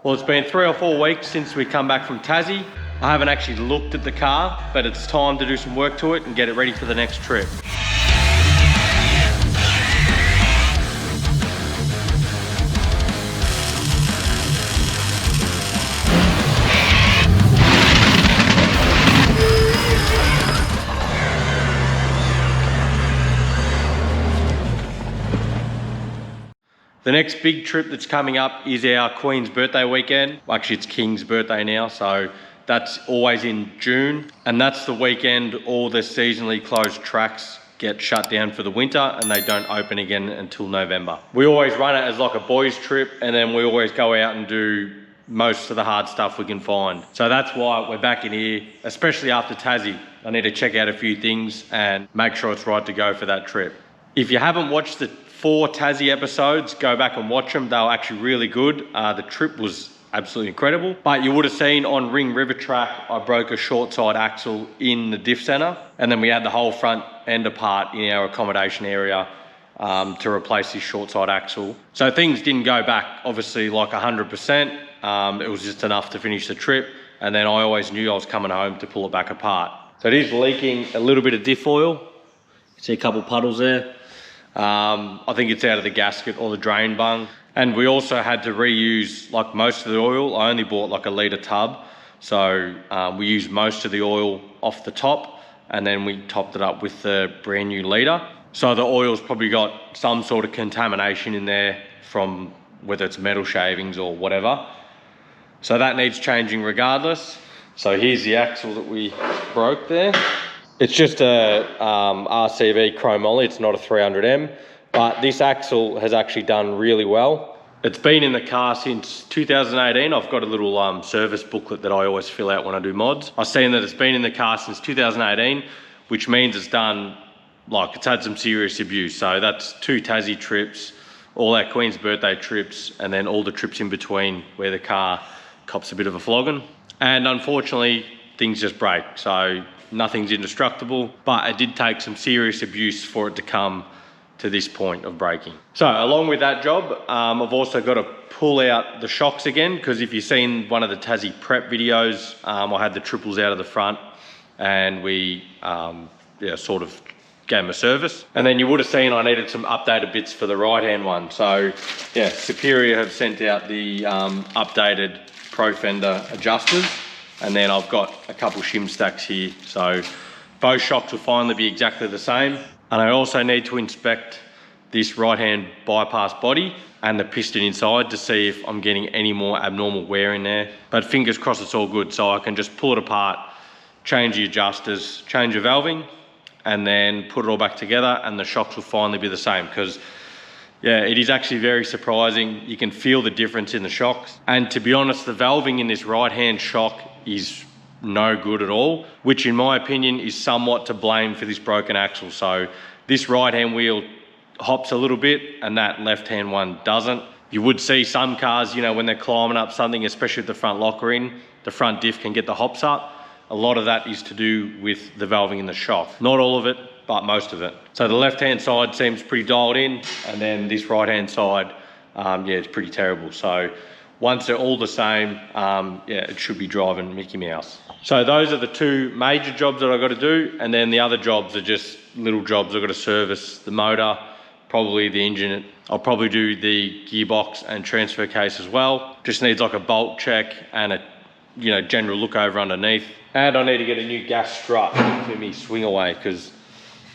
Well, it's been 3 or 4 weeks since we come back from Tassie. I haven't actually looked at the car, but it's time to do some work to it and get it ready for the next trip. The next big trip that's coming up is our Queen's birthday weekend. Actually, it's King's birthday now, so that's always in June. And that's the weekend all the seasonally closed tracks get shut down for the winter and they don't open again until November. We always run it as like a boys trip, and then we always go out and do most of the hard stuff we can find. So that's why we're back in here, especially after Tassie. I need to check out a few things and make sure it's right to go for that trip. If you haven't watched the 4 Tassie episodes, go back and watch them. They were actually really good. The trip was absolutely incredible. But you would have seen on Ring River Track, I broke a short side axle in the diff centre, and then we had the whole front end apart in our accommodation area to replace this short side axle. So things didn't go back obviously like 100%. It was just enough to finish the trip, and then I always knew I was coming home to pull it back apart. So it is leaking a little bit of diff oil. You see a couple puddles there. I think it's out of the gasket or the drain bung. And we also had to reuse like most of the oil. I only bought like a litre tub. So we used most of the oil off the top, and then we topped it up with the brand new litre. So the oil's probably got some sort of contamination in there from whether it's metal shavings or whatever. So that needs changing regardless. So here's the axle that we broke there. It's just a RCV chromoly, it's not a 300M, but this axle has actually done really well. It's been in the car since 2018. I've got a little service booklet that I always fill out when I do mods. I've seen that it's been in the car since 2018, which means it's done, like it's had some serious abuse. So that's 2 Tassie trips, all our Queen's birthday trips, and then all the trips in between where the car cops a bit of a flogging. And unfortunately, things just break. So nothing's indestructible, but it did take some serious abuse for it to come to this point of breaking. So along with that job, I've also got to pull out the shocks again, because if you've seen one of the Tassie prep videos, I had the triples out of the front and we sort of gave them a service. And then you would have seen I needed some updated bits for the right-hand one. So yeah, Superior have sent out the updated Pro Fender adjusters. And then I've got a couple shim stacks here. So both shocks will finally be exactly the same. And I also need to inspect this right-hand bypass body and the piston inside to see if I'm getting any more abnormal wear in there. But fingers crossed it's all good. So I can just pull it apart, change the adjusters, change the valving, and then put it all back together, and the shocks will finally be the same. Because yeah, it is actually very surprising. You can feel the difference in the shocks. And to be honest, the valving in this right-hand shock is no good at all, which in my opinion is somewhat to blame for this broken axle. So this right-hand wheel hops a little bit and that left-hand one doesn't. You would see some cars, you know, when they're climbing up something, especially with the front locker in, the front diff can get the hops up. A lot of that is to do with the valving in the shock. Not all of it, but most of it. So the left-hand side seems pretty dialed in, and then this right-hand side, it's pretty terrible. So once they're all the same, it should be driving Mickey Mouse. So those are the 2 major jobs that I've got to do, and then the other jobs are just little jobs. I've got to service the motor, probably the engine. I'll probably do the gearbox and transfer case as well. Just needs like a bolt check and a general look over underneath. And I need to get a new gas strut for me swing away, because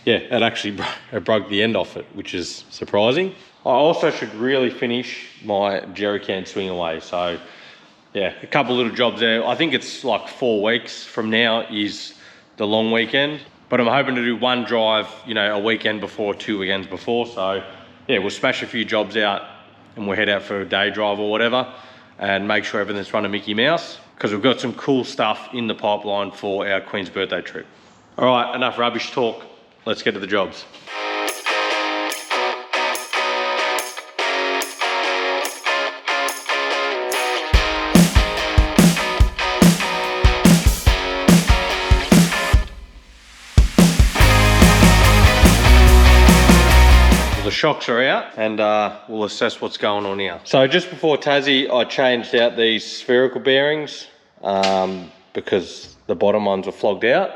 it actually broke the end off it, which is surprising. I also should really finish my jerry can swing away. So yeah, a couple little jobs there. I think it's like 4 weeks from now is the long weekend, but I'm hoping to do 1 drive, a weekend before, 2 weekends before. So yeah, we'll smash a few jobs out and we'll head out for a day drive or whatever and make sure everything's running Mickey Mouse, because we've got some cool stuff in the pipeline for our Queen's birthday trip. All right, enough rubbish talk. Let's get to the jobs. shocks are out, and we'll assess what's going on here. So just before Tassie, I changed out these spherical bearings because the bottom ones were flogged out.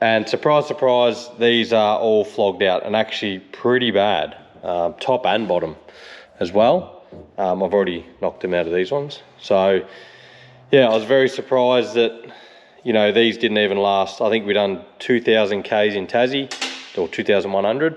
And surprise, surprise, these are all flogged out and actually pretty bad, top and bottom as well. I've already knocked them out of these ones. So yeah, I was very surprised that, you know, these didn't even last. I think we done 2,000 Ks in Tassie, or 2,100,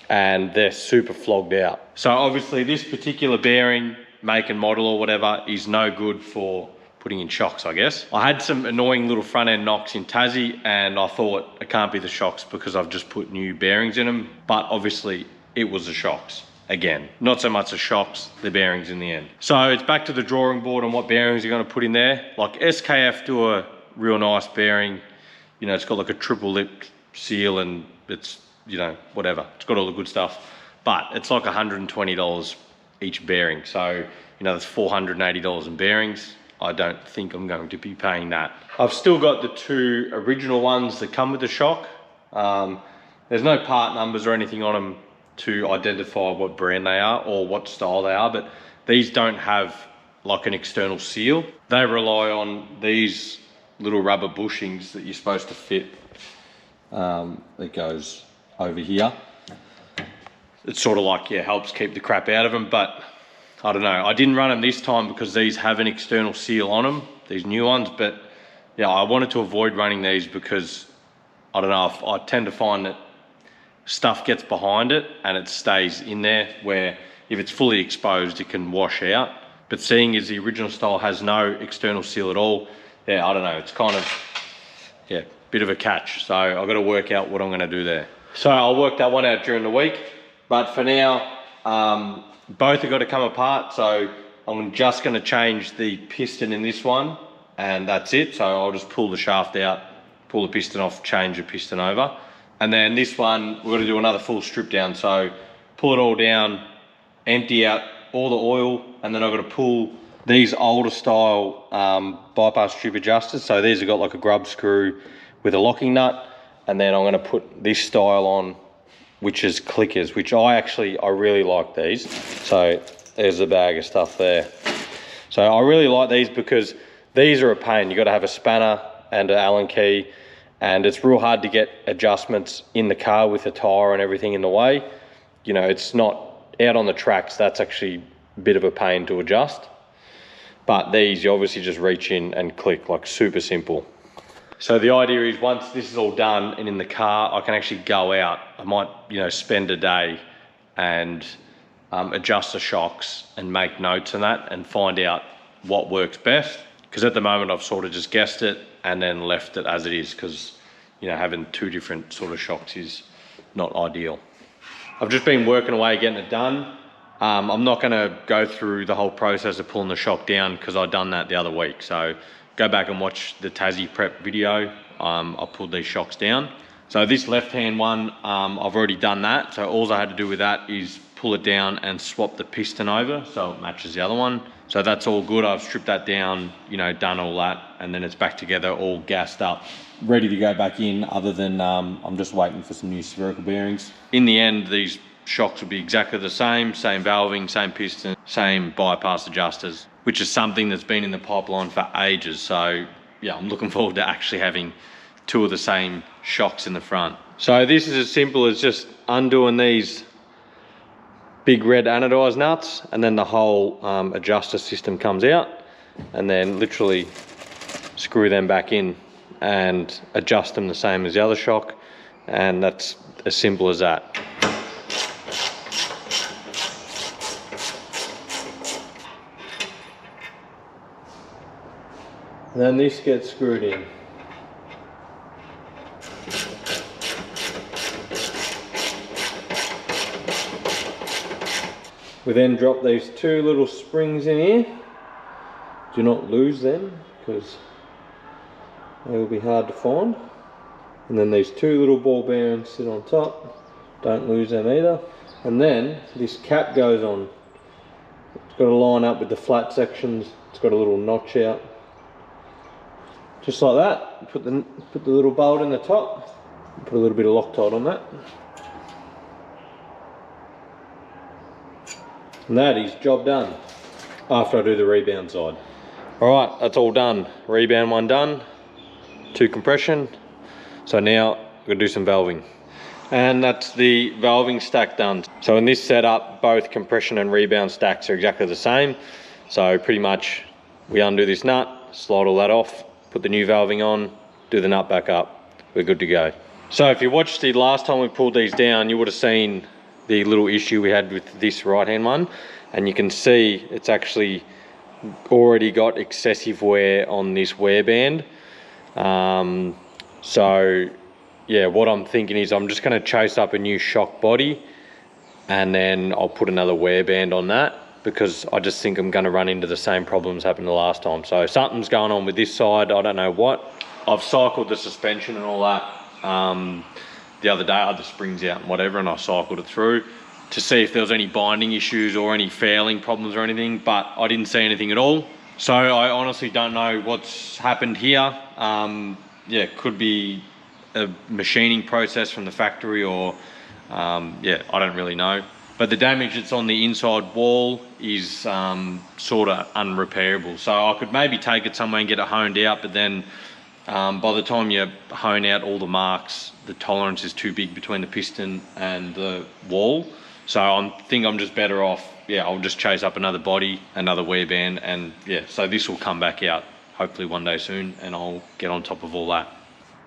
and they're super flogged out. So obviously this particular bearing, make and model or whatever, is no good for putting in shocks, I guess. I had some annoying little front end knocks in Tassie, and I thought it can't be the shocks because I've just put new bearings in them, but obviously it was the shocks. Again, not so much the shocks, the bearings in the end. So it's back to the drawing board on what bearings you're gonna put in there. Like SKF do a real nice bearing. You know, it's got like a triple lip seal and it's, you know, whatever. It's got all the good stuff, but it's like $120 each bearing. So, you know, that's $480 in bearings. I don't think I'm going to be paying that. I've still got the two original ones that come with the shock. There's no part numbers or anything on them to identify what brand they are or what style they are, but these don't have like an external seal. They rely on these little rubber bushings that you're supposed to fit that goes over here. It's sort of like, yeah, helps keep the crap out of them, but I don't know. I didn't run them this time because these have an external seal on them, these new ones, but yeah, I wanted to avoid running these because I don't know, I tend to find that stuff gets behind it and it stays in there, where if it's fully exposed, it can wash out. But seeing as the original style has no external seal at all, yeah, I don't know, it's kind of, yeah, bit of a catch. So I've got to work out what I'm gonna do there. So I'll work that one out during the week. But for now, both have got to come apart. So I'm just gonna change the piston in this one and that's it. So I'll just pull the shaft out, pull the piston off, change the piston over. And then this one, we're gonna do another full strip down. So pull it all down, empty out all the oil, and then I've got to pull these older style bypass tube adjusters. So these have got like a grub screw with a locking nut, and then I'm gonna put this style on, which is clickers, which I really like these. So there's a bag of stuff there. So I really like these because these are a pain. You got to have a spanner and an Allen key, and it's real hard to get adjustments in the car with the tire and everything in the way. You know, it's not out on the tracks. That's actually a bit of a pain to adjust. But these, you obviously just reach in and click, like super simple. So the idea is once this is all done and in the car, I can actually go out. I might, you know, spend a day and adjust the shocks and make notes on that and find out what works best. Because at the moment I've sort of just guessed it and then left it as it is, because, you know, having two different sort of shocks is not ideal. I've just been working away getting it done. I'm not going to go through the whole process of pulling the shock down because I've done that the other week. So go back and watch the Tassie prep video. I pulled these shocks down. So this left-hand one, I've already done that. So all I had to do with that is pull it down and swap the piston over so it matches the other one. So that's all good. I've stripped that down, you know, done all that, and then it's back together, all gassed up, ready to go back in, other than I'm just waiting for some new spherical bearings. In the end, these shocks will be exactly the same valving, same piston, same bypass adjusters, which is something that's been in the pipeline for ages. So yeah, I'm looking forward to actually having two of the same shocks in the front. So this is as simple as just undoing these big red anodized nuts, and then the whole adjuster system comes out, and then literally screw them back in and adjust them the same as the other shock, and that's as simple as that. And then this gets screwed in. We then drop these two little springs in here. Do not lose them because they will be hard to find. And then these two little ball bearings sit on top. Don't lose them either. And then this cap goes on. It's got to line up with the flat sections. It's got a little notch out. Just like that. Put the little bolt in the top. Put a little bit of Loctite on that. And that is job done. After I do the rebound side. All right, that's all done. Rebound one done, 2 compression. So now we're gonna do some valving. And that's the valving stack done. So in this setup, both compression and rebound stacks are exactly the same. So pretty much we undo this nut, slide all that off, put the new valving on, do the nut back up. We're good to go. So if you watched the last time we pulled these down, you would have seen the little issue we had with this right-hand one. And you can see it's actually already got excessive wear on this wear band. So yeah, what I'm thinking is I'm just going to chase up a new shock body and then I'll put another wear band on that, because I just think I'm going to run into the same problems happened the last time. So something's going on with this side, I don't know what. I've cycled the suspension and all that the other day. I had the springs out and whatever, and I cycled it through to see if there was any binding issues or any fouling problems or anything, but I didn't see anything at all. So I honestly don't know what's happened here. Yeah, could be a machining process from the factory, or yeah, I don't really know. But the damage that's on the inside wall is sort of unrepairable. So I could maybe take it somewhere and get it honed out, but then by the time you hone out all the marks, the tolerance is too big between the piston and the wall. So I think I'm just better off, yeah, I'll just chase up another body, another wear band, and yeah, so this will come back out hopefully one day soon, and I'll get on top of all that.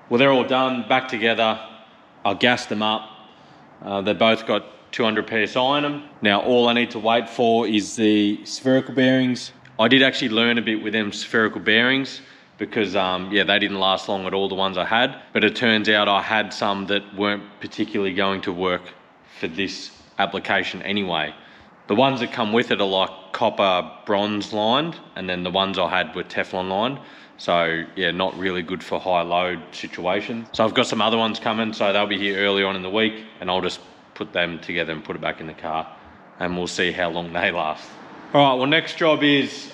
Well, they're all done, back together. I'll gas them up. They both got 200 PSI in them. Now all I need to wait for is the spherical bearings. I did actually learn a bit with them spherical bearings, because yeah, they didn't last long at all, the ones I had. But it turns out I had some that weren't particularly going to work for this application anyway. The ones that come with it are like copper bronze lined, and then the ones I had were Teflon lined. So yeah, not really good for high load situations. So I've got some other ones coming, so they'll be here early on in the week, and I'll just put them together and put it back in the car, and we'll see how long they last. All right, well, next job is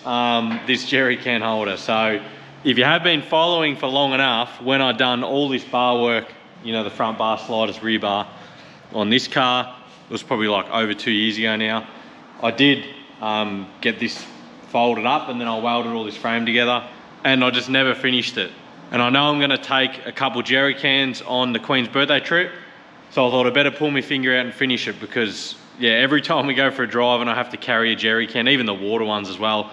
this jerry can holder. So if you have been following for long enough, when I done all this bar work, you know, the front bar sliders, rear bar on this car, it was probably like over 2 years ago now. I did get this folded up, and then I welded all this frame together, and I just never finished it. And I know I'm gonna take a couple jerry cans on the Queen's birthday trip, so I thought I'd better pull my finger out and finish it, because yeah, every time we go for a drive and I have to carry a jerry can, even the water ones as well,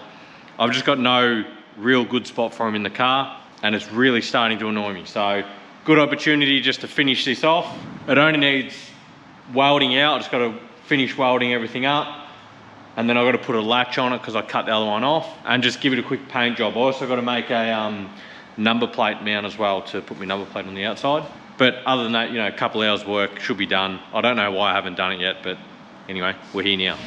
I've just got no real good spot for them in the car, and it's really starting to annoy me. So good opportunity just to finish this off. It only needs welding out. I just got to finish welding everything up, and then I've got to put a latch on it because I cut the other one off, and just give it a quick paint job. I also got to make a number plate mount as well to put my number plate on the outside. But other than that, you know, a couple hours work should be done. I don't know why I haven't done it yet, but anyway, we're here now.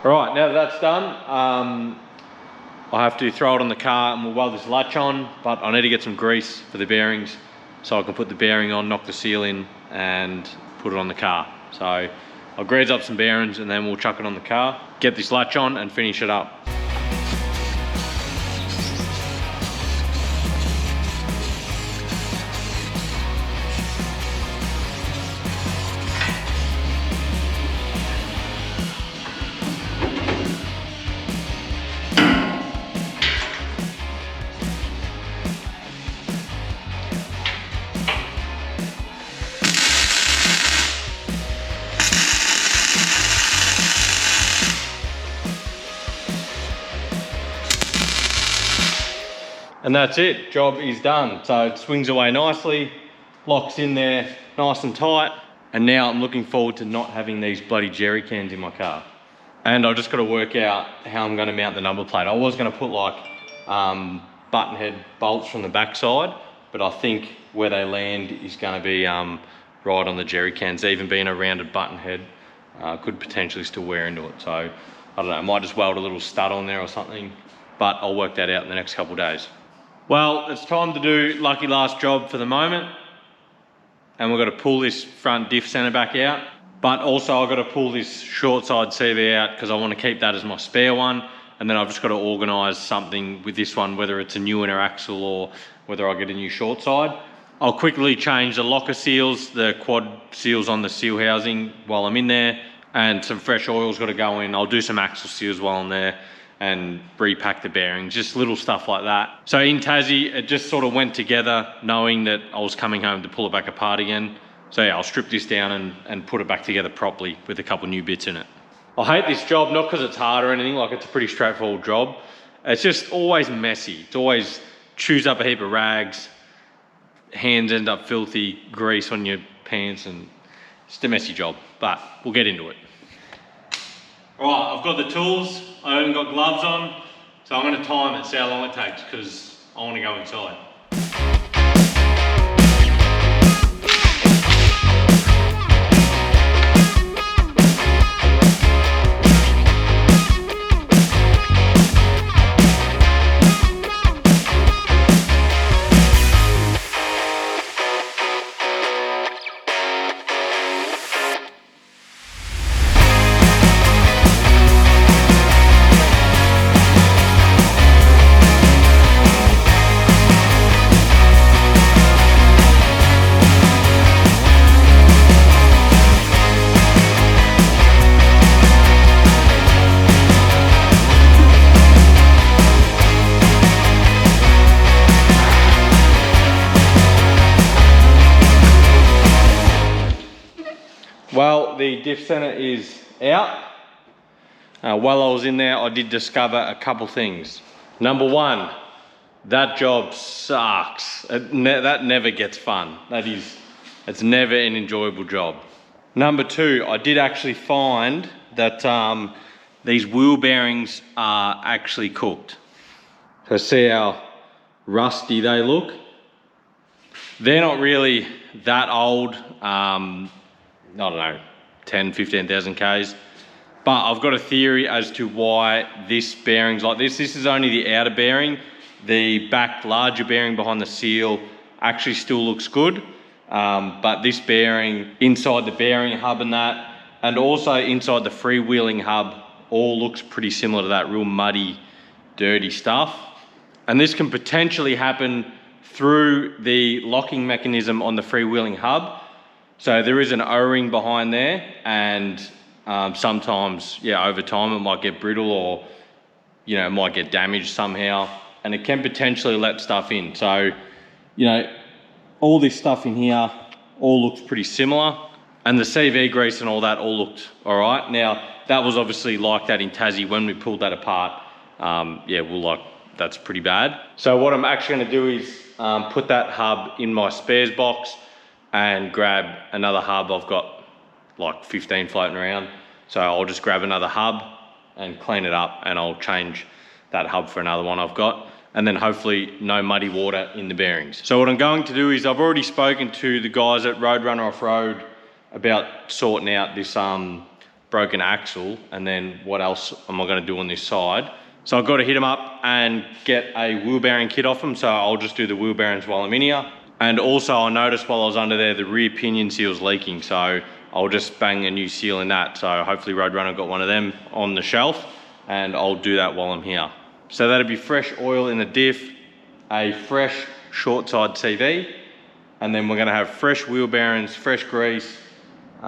All right, now that that's done, I have to throw it on the car and we'll weld this latch on, but I need to get some grease for the bearings so I can put the bearing on, knock the seal in, and put it on the car. So I'll grease up some bearings and then we'll chuck it on the car, get this latch on and finish it up. And that's it, job is done. So it swings away nicely, locks in there nice and tight. And now I'm looking forward to not having these bloody jerry cans in my car. And I've just got to work out how I'm going to mount the number plate. I was going to put like button head bolts from the backside, but I think where they land is going to be right on the jerry cans. Even being a rounded button head could potentially still wear into it. So I don't know, I might just weld a little stud on there or something, but I'll work that out in the next couple of days. Well, it's time to do lucky last job for the moment. And we've got to pull this front diff center back out. But also I've got to pull this short side CV out because I want to keep that as my spare one. And then I've just got to organise something with this one, whether it's a new inner axle or whether I get a new short side. I'll quickly change the locker seals, the quad seals on the seal housing while I'm in there, and some fresh oil's got to go in. I'll do some axle seals while I'm there and repack the bearings, just little stuff like that. So in Tassie, it just sort of went together knowing that I was coming home to pull it back apart again. So yeah, I'll strip this down and put it back together properly with a couple new bits in it. I hate this job, not because it's hard or anything, like it's a pretty straightforward job. It's just always messy. It's always chews up a heap of rags, hands end up filthy, grease on your pants, and it's a messy job, but we'll get into it. All right, I've got the tools. I haven't got gloves on, so I'm going to time it, see how long it takes, because I want to go inside. Well, the diff center is out. While I was in there, I did discover a couple things. Number one, that job sucks. That never gets fun. It's never an enjoyable job. Number two, I did actually find that these wheel bearings are actually cooked. So see how rusty they look? They're not really that old. I don't know, 10, 15,000 Ks. But I've got a theory as to why this bearing's like this. This is only the outer bearing. The back larger bearing behind the seal actually still looks good. But this bearing, inside the bearing hub and also inside the freewheeling hub, all looks pretty similar to that real muddy, dirty stuff. And this can potentially happen through the locking mechanism on the freewheeling hub. So there is an O-ring behind there, and sometimes, yeah, over time it might get brittle or, you know, it might get damaged somehow, and it can potentially let stuff in. So, you know, all this stuff in here all looks pretty similar, and the CV grease and all that all looked all right. Now, that was obviously like that in Tassie when we pulled that apart. Yeah, that's pretty bad. So what I'm actually gonna do is put that hub in my spares box and grab another hub. I've got like 15 floating around. So I'll just grab another hub and clean it up, and I'll change that hub for another one I've got. And then hopefully no muddy water in the bearings. So what I'm going to do is I've already spoken to the guys at Roadrunner Off-Road about sorting out this broken axle, and then what else am I gonna do on this side. So I've got to hit them up and get a wheel bearing kit off them. So I'll just do the wheel bearings while I'm in here. And also I noticed while I was under there, the rear pinion seal's leaking. So I'll just bang a new seal in that. So hopefully Roadrunner got one of them on the shelf, and I'll do that while I'm here. So that'll be fresh oil in the diff, a fresh short side CV, and then we're gonna have fresh wheel bearings, fresh grease, you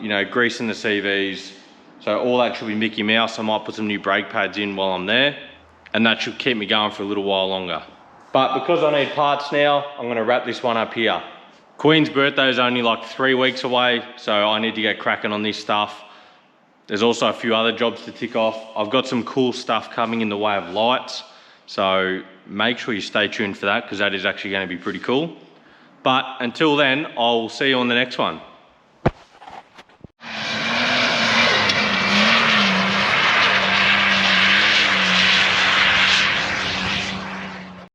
know, grease in the CVs. So all that should be Mickey Mouse. I might put some new brake pads in while I'm there, and that should keep me going for a little while longer. But because I need parts now, I'm gonna wrap this one up here. Queen's birthday is only like 3 weeks away, so I need to get cracking on this stuff. There's also a few other jobs to tick off. I've got some cool stuff coming in the way of lights. So make sure you stay tuned for that because that is actually going to be pretty cool. But until then, I'll see you on the next one.